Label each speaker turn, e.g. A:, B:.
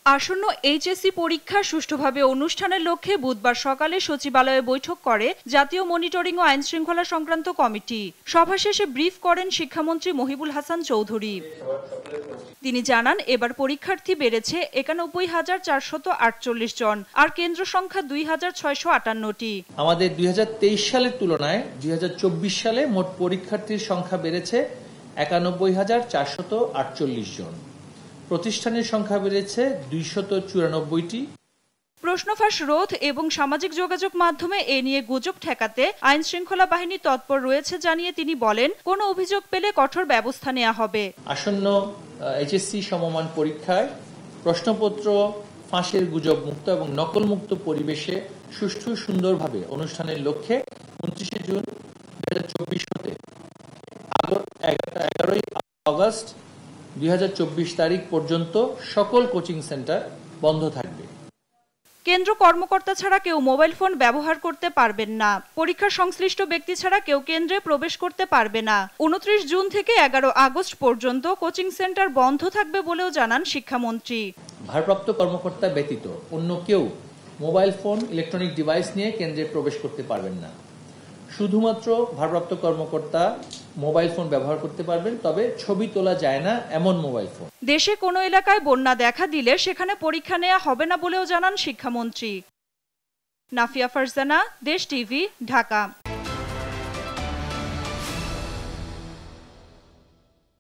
A: আসন্ন এইচএসসি পরীক্ষা সুষ্ঠুভাবে অনুষ্ঠানের লক্ষ্যে বুধবার সকালে সচিবালয়ে বৈঠক করে জাতীয় মনিটরিং ও আইন শৃঙ্খলা সংক্রান্ত কমিটি। সভা শেষে ব্রিফ করেন শিক্ষামন্ত্রী মহিবুল হাসান চৌধুরী। তিনি জানান, এবার পরীক্ষার্থী বেড়েছে ৯১,৪৪৮ জন, আর কেন্দ্র সংখ্যা ২,৬৫৮টি।
B: আমাদের ২০২৩ সালের তুলনায় ২০২৪ সালে মোট পরীক্ষার্থীর সংখ্যা বেড়েছে ৯১,৪৪৮ জন। প্রতিষ্ঠানের সংখ্যা বেড়েছে ২৯৪টি।
A: প্রশ্নফাঁস রোধ এবং সামাজিক যোগাযোগ মাধ্যমে এ নিয়ে গুজব ঠেকাতে আইন শৃঙ্খলা বাহিনী তৎপর রয়েছে জানিয়ে তিনি বলেন, কোনো অভিযোগ পেলে কঠোর ব্যবস্থা নেওয়া হবে।
B: আসন্ন এইচএসসি সমমান পরীক্ষায় প্রশ্নপত্র ফাঁসের গুজব মুক্ত এবং নকল মুক্ত পরিবেশে সুষ্ঠু সুন্দরভাবে অনুষ্ঠানের লক্ষ্যে ২৯ জুন ২০২৪ হতে ১১ আগস্ট ২০২৪ তারিখ পর্যন্ত সকল কোচিং সেন্টার বন্ধ থাকবে।
A: কেন্দ্র কর্মকর্তা ছাড়া কেউ মোবাইল ফোন ব্যবহার করতে পারবেন না। পরীক্ষা সংশ্লিষ্ট ব্যক্তি ছাড়া কেউ কেন্দ্রে প্রবেশ করতে পারবে না। ২৯ জুন থেকে ১১ আগস্ট পর্যন্ত কোচিং সেন্টার বন্ধ থাকবে বলেও জানান শিক্ষামন্ত্রী।
B: ভারপ্রাপ্ত কর্মকর্তা ব্যতীত অন্য কেউ মোবাইল ফোন, ইলেকট্রনিক ডিভাইস নিয়ে কেন্দ্রে প্রবেশ করতে পারবেন না। শুধুমাত্র ভারপ্রাপ্ত কর্মকর্তা মোবাইল ফোন ব্যবহার করতে পারবেন, তবে ছবি তোলা যায় না এমন মোবাইল ফোন।
A: দেশে কোনো এলাকায় বন্যা দেখা দিলে সেখানে পরীক্ষা নেওয়া হবে না বলেও জানান শিক্ষামন্ত্রী। নাফিয়া ফারজানা, দেশ টিভি, ঢাকা।